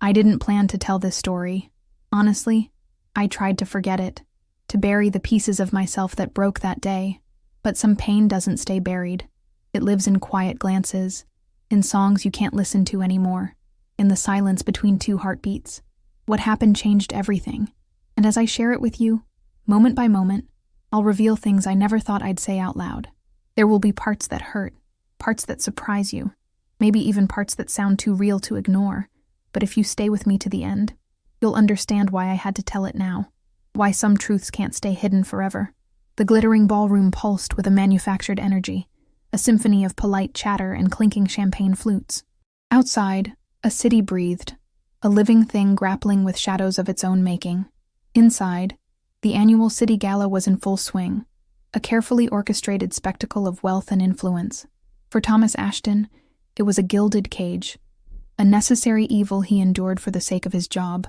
I didn't plan to tell this story. Honestly, I tried to forget it, to bury the pieces of myself that broke that day. But some pain doesn't stay buried. It lives in quiet glances, in songs you can't listen to anymore, in the silence between two heartbeats. What happened changed everything. And as I share it with you, moment by moment, I'll reveal things I never thought I'd say out loud. There will be parts that hurt, parts that surprise you, maybe even parts that sound too real to ignore. But if you stay with me to the end, you'll understand why I had to tell it now, why some truths can't stay hidden forever. The glittering ballroom pulsed with a manufactured energy, a symphony of polite chatter and clinking champagne flutes. Outside, a city breathed, a living thing grappling with shadows of its own making. Inside, the annual city gala was in full swing, a carefully orchestrated spectacle of wealth and influence. For Thomas Ashton, it was a gilded cage, a necessary evil he endured for the sake of his job,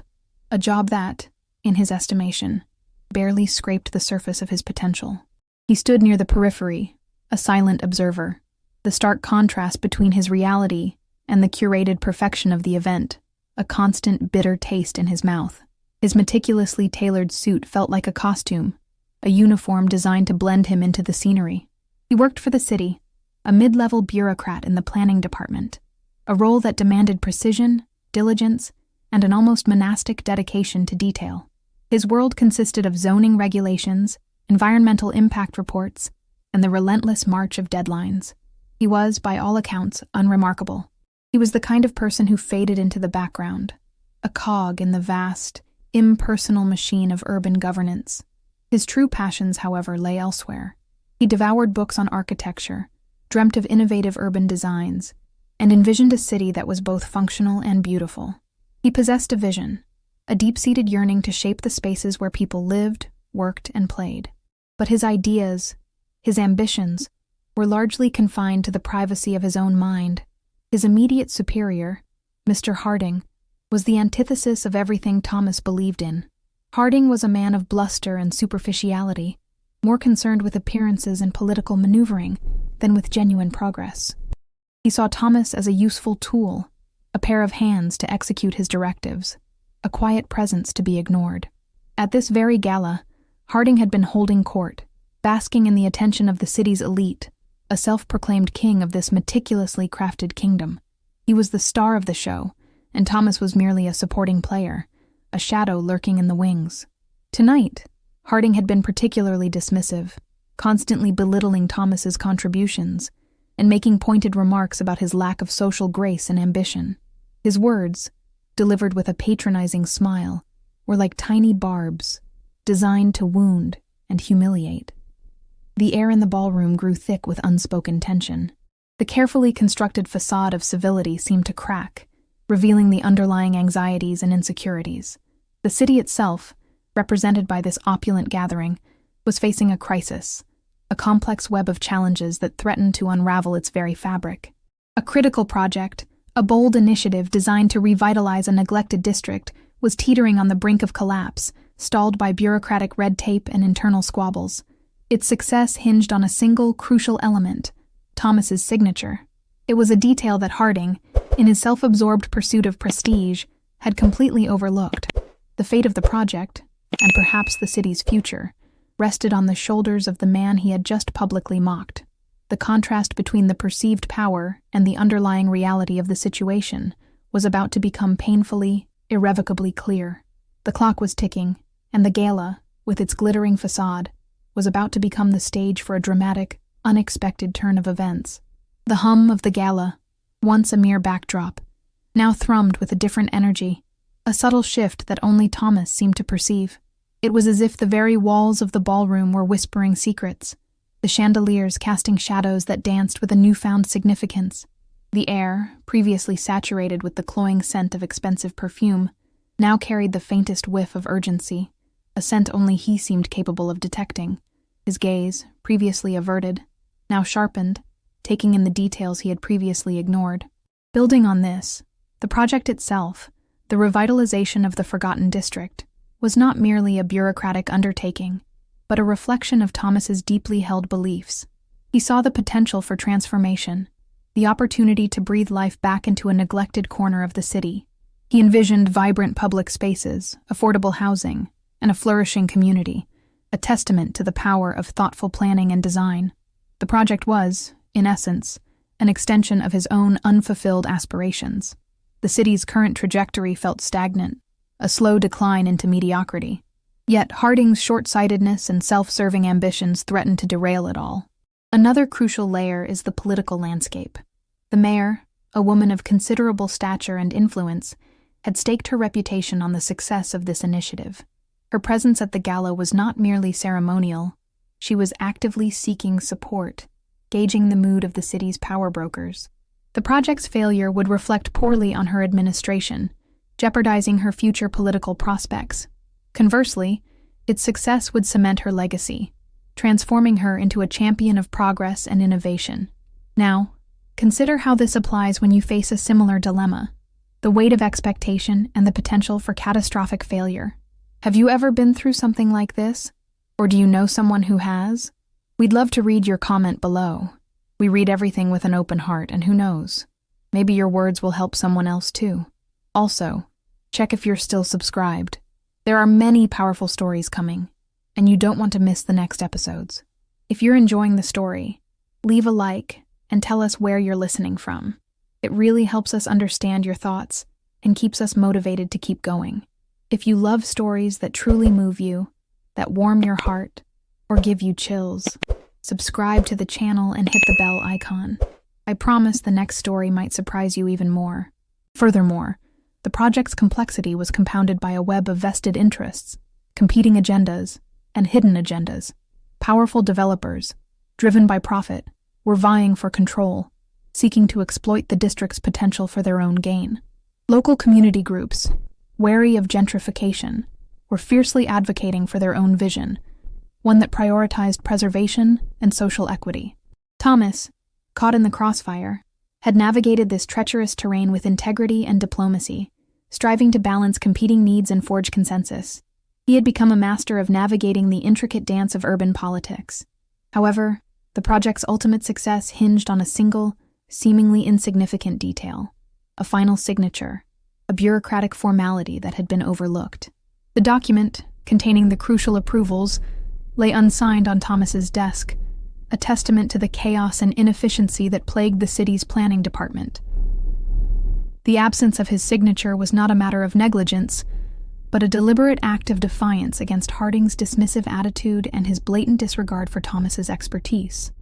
a job that, in his estimation, barely scraped the surface of his potential. He stood near the periphery, a silent observer, the stark contrast between his reality and the curated perfection of the event, a constant bitter taste in his mouth. His meticulously tailored suit felt like a costume, a uniform designed to blend him into the scenery. He worked for the city, a mid-level bureaucrat in the planning department, a role that demanded precision, diligence, and an almost monastic dedication to detail. His world consisted of zoning regulations, environmental impact reports, and the relentless march of deadlines. He was, by all accounts, unremarkable. He was the kind of person who faded into the background, a cog in the vast, impersonal machine of urban governance. His true passions, however, lay elsewhere. He devoured books on architecture, dreamt of innovative urban designs, and envisioned a city that was both functional and beautiful. He possessed a vision, a deep-seated yearning to shape the spaces where people lived, worked, and played. But his ideas, his ambitions, were largely confined to the privacy of his own mind. His immediate superior, Mr. Harding, was the antithesis of everything Thomas believed in. Harding was a man of bluster and superficiality, more concerned with appearances and political maneuvering than with genuine progress. He saw Thomas as a useful tool, a pair of hands to execute his directives, a quiet presence to be ignored. At this very gala, Harding had been holding court, basking in the attention of the city's elite, a self-proclaimed king of this meticulously crafted kingdom. He was the star of the show, and Thomas was merely a supporting player, a shadow lurking in the wings. Tonight, Harding had been particularly dismissive, constantly belittling Thomas's contributions, and making pointed remarks about his lack of social grace and ambition. His words, delivered with a patronizing smile, were like tiny barbs, designed to wound and humiliate. The air in the ballroom grew thick with unspoken tension. The carefully constructed facade of civility seemed to crack, revealing the underlying anxieties and insecurities. The city itself, represented by this opulent gathering, was facing a crisis, a complex web of challenges that threatened to unravel its very fabric. A critical project, a bold initiative designed to revitalize a neglected district, was teetering on the brink of collapse, stalled by bureaucratic red tape and internal squabbles. Its success hinged on a single, crucial element, Thomas's signature. It was a detail that Harding, in his self-absorbed pursuit of prestige, had completely overlooked. The fate of the project, and perhaps the city's future, rested on the shoulders of the man he had just publicly mocked. The contrast between the perceived power and the underlying reality of the situation was about to become painfully, irrevocably clear. The clock was ticking, and the gala, with its glittering facade, was about to become the stage for a dramatic, unexpected turn of events. The hum of the gala, once a mere backdrop, now thrummed with a different energy, a subtle shift that only Thomas seemed to perceive. It was as if the very walls of the ballroom were whispering secrets, the chandeliers casting shadows that danced with a newfound significance. The air, previously saturated with the cloying scent of expensive perfume, now carried the faintest whiff of urgency, a scent only he seemed capable of detecting. His gaze, previously averted, now sharpened, taking in the details he had previously ignored. Building on this, the project itself, the revitalization of the forgotten district, was not merely a bureaucratic undertaking, but a reflection of Thomas's deeply held beliefs. He saw the potential for transformation, the opportunity to breathe life back into a neglected corner of the city, He envisioned vibrant public spaces, affordable housing, and a flourishing community, a testament to the power of thoughtful planning and design. The project was, in essence, an extension of his own unfulfilled aspirations. The city's current trajectory felt stagnant, a slow decline into mediocrity. Yet Harding's short-sightedness and self-serving ambitions threatened to derail it all. Another crucial layer is the political landscape. The mayor, a woman of considerable stature and influence, had staked her reputation on the success of this initiative. Her presence at the gala was not merely ceremonial. She was actively seeking support, gauging the mood of the city's power brokers. The project's failure would reflect poorly on her administration, jeopardizing her future political prospects. Conversely, its success would cement her legacy, transforming her into a champion of progress and innovation. Now, consider how this applies when you face a similar dilemma: the weight of expectation and the potential for catastrophic failure. Have you ever been through something like this? Or do you know someone who has? We'd love to read your comment below. We read everything with an open heart, and who knows? Maybe your words will help someone else too. Also, check if you're still subscribed. There are many powerful stories coming, and you don't want to miss the next episodes. If you're enjoying the story, leave a like and tell us where you're listening from. It really helps us understand your thoughts and keeps us motivated to keep going. If you love stories that truly move you, that warm your heart, or give you chills, subscribe to the channel and hit the bell icon. I promise the next story might surprise you even more. Furthermore, the project's complexity was compounded by a web of vested interests, competing agendas, and hidden agendas. Powerful developers, driven by profit, were vying for control, seeking to exploit the district's potential for their own gain. Local community groups, wary of gentrification, were fiercely advocating for their own vision, one that prioritized preservation and social equity. Thomas, caught in the crossfire, had navigated this treacherous terrain with integrity and diplomacy, striving to balance competing needs and forge consensus. He had become a master of navigating the intricate dance of urban politics. However, the project's ultimate success hinged on a single, seemingly insignificant detail: a final signature, a bureaucratic formality that had been overlooked. The document, containing the crucial approvals, lay unsigned on Thomas's desk, a testament to the chaos and inefficiency that plagued the city's planning department. The absence of his signature was not a matter of negligence, but a deliberate act of defiance against Harding's dismissive attitude and his blatant disregard for Thomas's expertise.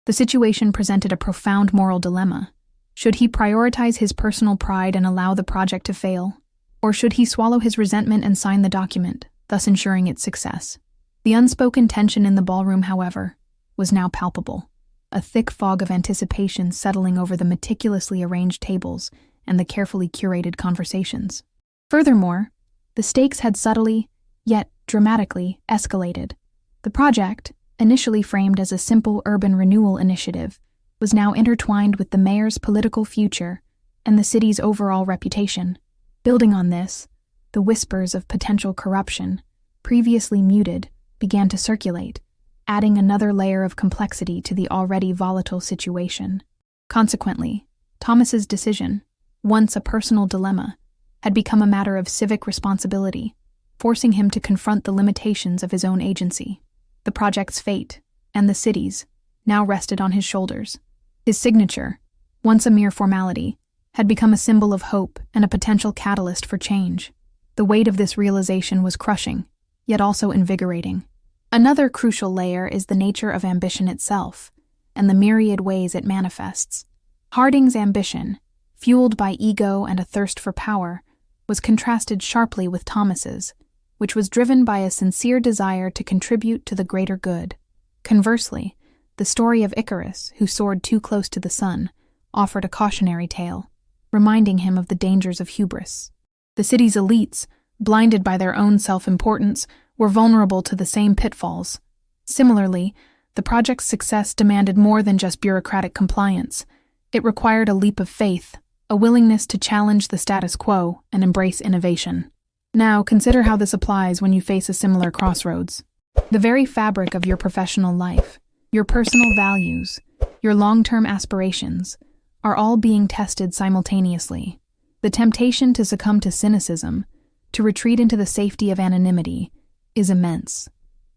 The situation presented a profound moral dilemma. Should he prioritize his personal pride and allow the project to fail? Or should he swallow his resentment and sign the document, thus ensuring its success? The unspoken tension in the ballroom, however, was now palpable, a thick fog of anticipation settling over the meticulously arranged tables and the carefully curated conversations. Furthermore, the stakes had subtly, yet dramatically, escalated. The project, initially framed as a simple urban renewal initiative, was now intertwined with the mayor's political future and the city's overall reputation. Building on this, the whispers of potential corruption, previously muted, began to circulate, adding another layer of complexity to the already volatile situation. Consequently, Thomas's decision, once a personal dilemma, had become a matter of civic responsibility, forcing him to confront the limitations of his own agency. The project's fate, and the city's, now rested on his shoulders. His signature, once a mere formality, had become a symbol of hope and a potential catalyst for change. The weight of this realization was crushing, yet also invigorating. Another crucial layer is the nature of ambition itself, and the myriad ways it manifests. Harding's ambition, fueled by ego and a thirst for power, was contrasted sharply with Thomas's, which was driven by a sincere desire to contribute to the greater good. Conversely, the story of Icarus, who soared too close to the sun, offered a cautionary tale, reminding him of the dangers of hubris. The city's elites, blinded by their own self-importance, were vulnerable to the same pitfalls. Similarly, the project's success demanded more than just bureaucratic compliance. It required a leap of faith, a willingness to challenge the status quo and embrace innovation. Now, consider how this applies when you face a similar crossroads. The very fabric of your professional life, your personal values, your long-term aspirations, are all being tested simultaneously. The temptation to succumb to cynicism, to retreat into the safety of anonymity, is immense.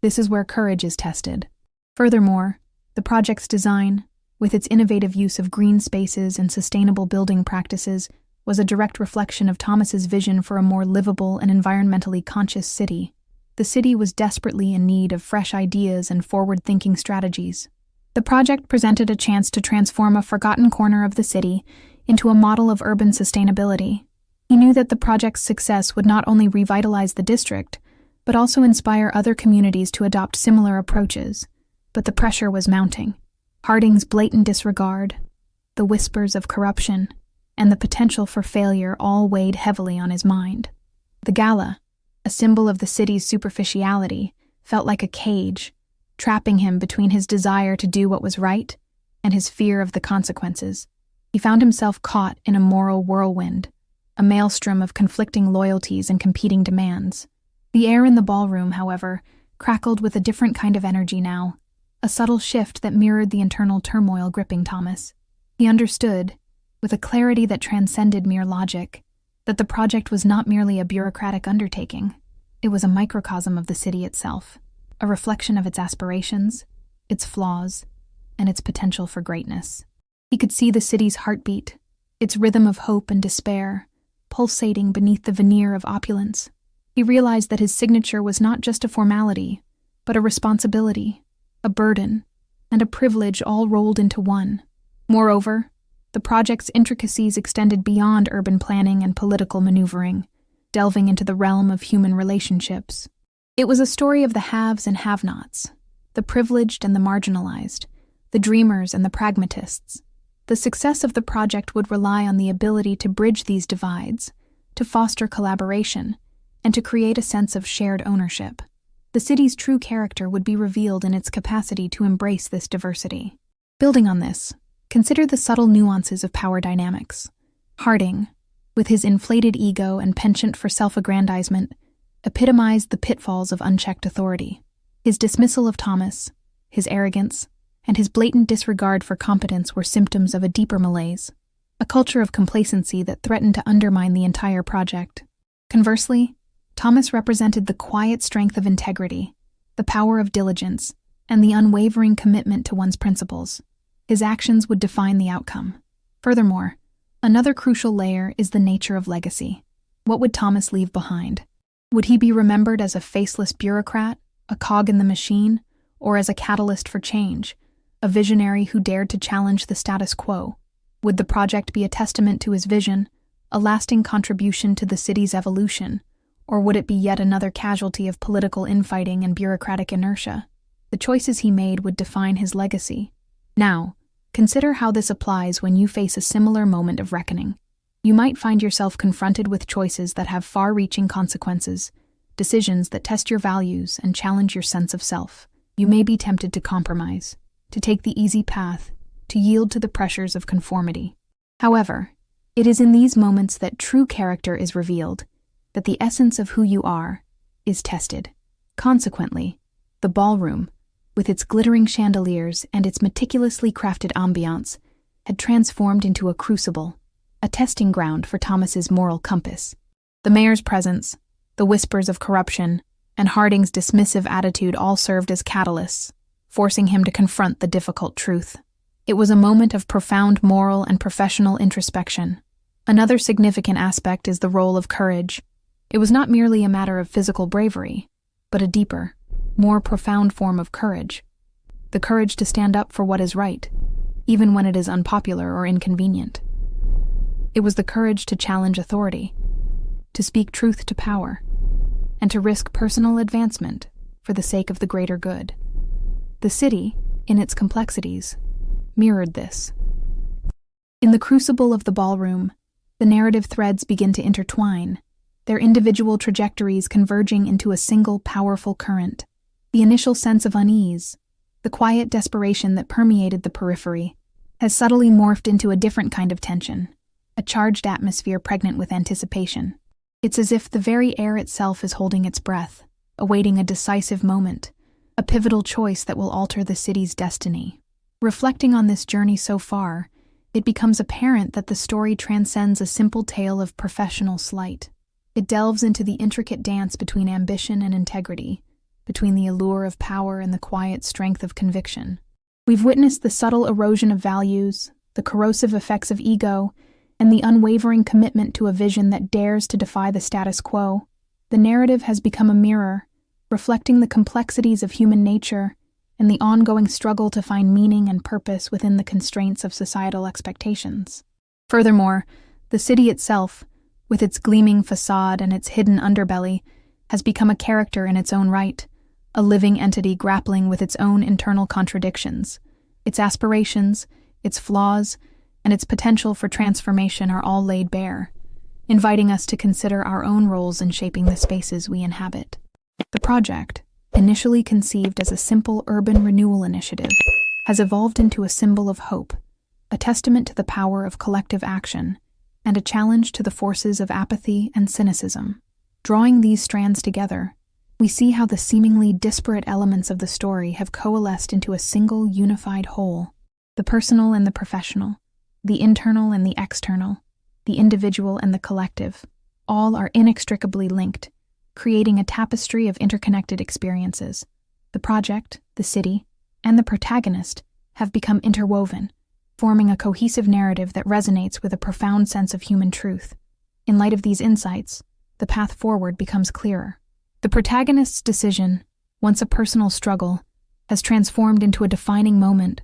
This is where courage is tested. Furthermore, the project's design, with its innovative use of green spaces and sustainable building practices, was a direct reflection of Thomas's vision for a more livable and environmentally conscious city. The city was desperately in need of fresh ideas and forward-thinking strategies. The project presented a chance to transform a forgotten corner of the city into a model of urban sustainability. He knew that the project's success would not only revitalize the district, but also inspire other communities to adopt similar approaches. But the pressure was mounting. Harding's blatant disregard, the whispers of corruption, and the potential for failure all weighed heavily on his mind. The Gala, a symbol of the city's superficiality, felt like a cage, trapping him between his desire to do what was right and his fear of the consequences. He found himself caught in a moral whirlwind, a maelstrom of conflicting loyalties and competing demands. The air in the ballroom, however, crackled with a different kind of energy now, a subtle shift that mirrored the internal turmoil gripping Thomas. He understood, with a clarity that transcended mere logic, that the project was not merely a bureaucratic undertaking. It was a microcosm of the city itself, a reflection of its aspirations, its flaws, and its potential for greatness. He could see the city's heartbeat, its rhythm of hope and despair, pulsating beneath the veneer of opulence. He realized that his signature was not just a formality, but a responsibility, a burden, and a privilege all rolled into one. Moreover, the project's intricacies extended beyond urban planning and political maneuvering, delving into the realm of human relationships. It was a story of the haves and have-nots, the privileged and the marginalized, the dreamers and the pragmatists. The success of the project would rely on the ability to bridge these divides, to foster collaboration, and to create a sense of shared ownership. The city's true character would be revealed in its capacity to embrace this diversity. Building on this, consider the subtle nuances of power dynamics. Harding, with his inflated ego and penchant for self-aggrandizement, epitomized the pitfalls of unchecked authority. His dismissal of Thomas, his arrogance, and his blatant disregard for competence were symptoms of a deeper malaise, a culture of complacency that threatened to undermine the entire project. Conversely, Thomas represented the quiet strength of integrity, the power of diligence, and the unwavering commitment to one's principles. His actions would define the outcome. Furthermore, another crucial layer is the nature of legacy. What would Thomas leave behind? Would he be remembered as a faceless bureaucrat, a cog in the machine, or as a catalyst for change, a visionary who dared to challenge the status quo? Would the project be a testament to his vision, a lasting contribution to the city's evolution, or would it be yet another casualty of political infighting and bureaucratic inertia? The choices he made would define his legacy. Now, consider how this applies when you face a similar moment of reckoning. You might find yourself confronted with choices that have far-reaching consequences, decisions that test your values and challenge your sense of self. You may be tempted to compromise, to take the easy path, to yield to the pressures of conformity. However, it is in these moments that true character is revealed, that the essence of who you are is tested. Consequently, the ballroom, with its glittering chandeliers and its meticulously crafted ambiance, had transformed into a crucible, a testing ground for Thomas's moral compass. The mayor's presence, the whispers of corruption, and Harding's dismissive attitude all served as catalysts, forcing him to confront the difficult truth. It was a moment of profound moral and professional introspection. Another significant aspect is the role of courage. It was not merely a matter of physical bravery, but a deeper, more profound form of courage. The courage to stand up for what is right, even when it is unpopular or inconvenient. It was the courage to challenge authority, to speak truth to power, and to risk personal advancement for the sake of the greater good. The city, in its complexities, mirrored this. In the crucible of the ballroom, the narrative threads begin to intertwine, their individual trajectories converging into a single powerful current. The initial sense of unease, the quiet desperation that permeated the periphery, has subtly morphed into a different kind of tension, a charged atmosphere pregnant with anticipation. It's as if the very air itself is holding its breath, awaiting a decisive moment, a pivotal choice that will alter the city's destiny. Reflecting on this journey so far, it becomes apparent that the story transcends a simple tale of professional slight. It delves into the intricate dance between ambition and integrity, between the allure of power and the quiet strength of conviction. We've witnessed the subtle erosion of values, the corrosive effects of ego, and the unwavering commitment to a vision that dares to defy the status quo. The narrative has become a mirror, reflecting the complexities of human nature and the ongoing struggle to find meaning and purpose within the constraints of societal expectations. Furthermore, the city itself, with its gleaming facade and its hidden underbelly, has become a character in its own right, a living entity grappling with its own internal contradictions. Its aspirations, its flaws, and its potential for transformation are all laid bare, inviting us to consider our own roles in shaping the spaces we inhabit. The project, initially conceived as a simple urban renewal initiative, has evolved into a symbol of hope, a testament to the power of collective action, and a challenge to the forces of apathy and cynicism. Drawing these strands together, we see how the seemingly disparate elements of the story have coalesced into a single unified whole. The personal and the professional, the internal and the external, the individual and the collective, all are inextricably linked, creating a tapestry of interconnected experiences. The project, the city, and the protagonist have become interwoven, forming a cohesive narrative that resonates with a profound sense of human truth. In light of these insights, the path forward becomes clearer. The protagonist's decision, once a personal struggle, has transformed into a defining moment,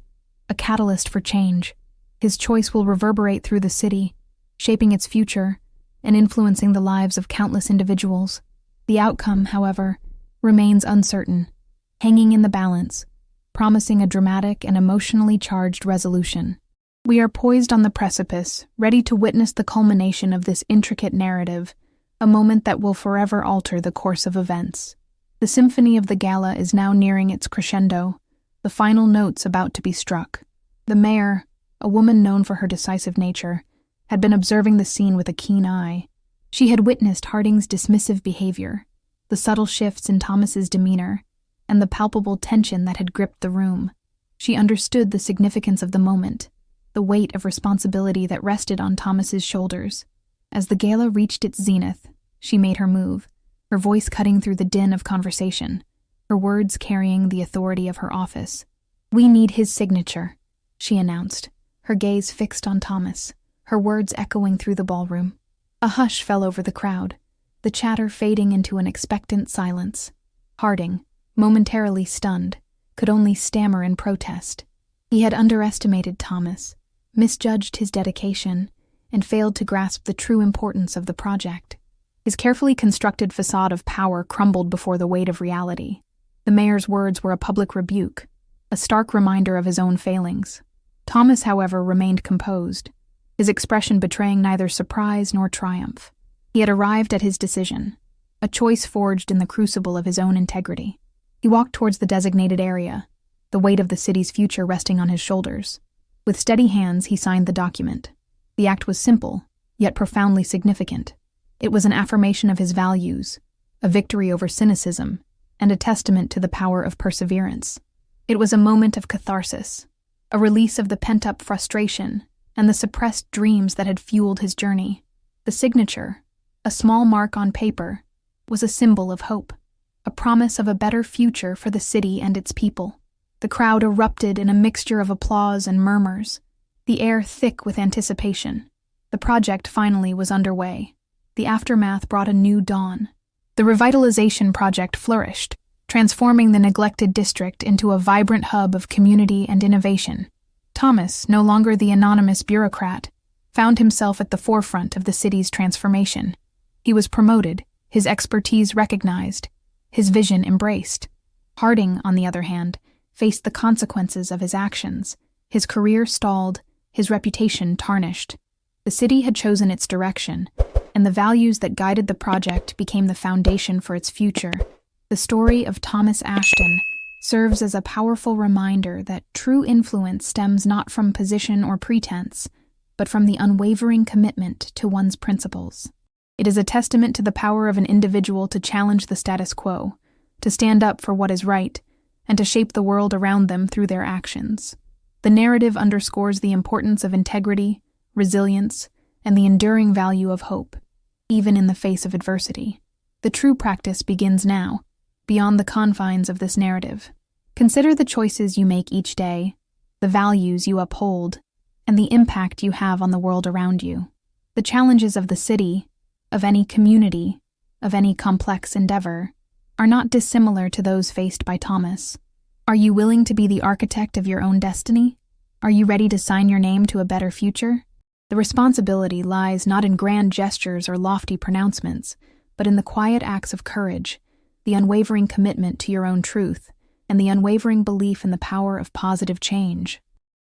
a catalyst for change. His choice will reverberate through the city, shaping its future and influencing the lives of countless individuals. The outcome, however, remains uncertain, hanging in the balance, promising a dramatic and emotionally charged resolution. We are poised on the precipice, ready to witness the culmination of this intricate narrative, a moment that will forever alter the course of events. The symphony of the Gala is now nearing its crescendo, the final notes about to be struck. The mayor, a woman known for her decisive nature, had been observing the scene with a keen eye. She had witnessed Harding's dismissive behavior, the subtle shifts in Thomas's demeanor, and the palpable tension that had gripped the room. She understood the significance of the moment, the weight of responsibility that rested on Thomas's shoulders. As the gala reached its zenith, she made her move, her voice cutting through the din of conversation, her words carrying the authority of her office. "We need his signature," she announced, her gaze fixed on Thomas, her words echoing through the ballroom. A hush fell over the crowd, the chatter fading into an expectant silence. Harding, momentarily stunned, could only stammer in protest. He had underestimated Thomas, misjudged his dedication, and failed to grasp the true importance of the project. His carefully constructed facade of power crumbled before the weight of reality. The mayor's words were a public rebuke, a stark reminder of his own failings. Thomas, however, remained composed, his expression betraying neither surprise nor triumph. He had arrived at his decision, a choice forged in the crucible of his own integrity. He walked towards the designated area, the weight of the city's future resting on his shoulders. With steady hands, he signed the document. The act was simple, yet profoundly significant. It was an affirmation of his values, a victory over cynicism, and a testament to the power of perseverance. It was a moment of catharsis, a release of the pent-up frustration and the suppressed dreams that had fueled his journey. The signature, a small mark on paper, was a symbol of hope, a promise of a better future for the city and its people. The crowd erupted in a mixture of applause and murmurs, the air thick with anticipation. The project finally was underway. The aftermath brought a new dawn. The revitalization project flourished, transforming the neglected district into a vibrant hub of community and innovation. Thomas, no longer the anonymous bureaucrat, found himself at the forefront of the city's transformation. He was promoted, his expertise recognized, his vision embraced. Harding, on the other hand, faced the consequences of his actions, his career stalled, his reputation tarnished. The city had chosen its direction, and the values that guided the project became the foundation for its future. The story of Thomas Ashton serves as a powerful reminder that true influence stems not from position or pretense, but from the unwavering commitment to one's principles. It is a testament to the power of an individual to challenge the status quo, to stand up for what is right, and to shape the world around them through their actions. The narrative underscores the importance of integrity, resilience, and the enduring value of hope, even in the face of adversity. The true practice begins now, beyond the confines of this narrative. Consider the choices you make each day, the values you uphold, and the impact you have on the world around you. The challenges of the city, of any community, of any complex endeavor, are not dissimilar to those faced by Thomas. Are you willing to be the architect of your own destiny? Are you ready to sign your name to a better future? The responsibility lies not in grand gestures or lofty pronouncements, but in the quiet acts of courage, the unwavering commitment to your own truth, and the unwavering belief in the power of positive change.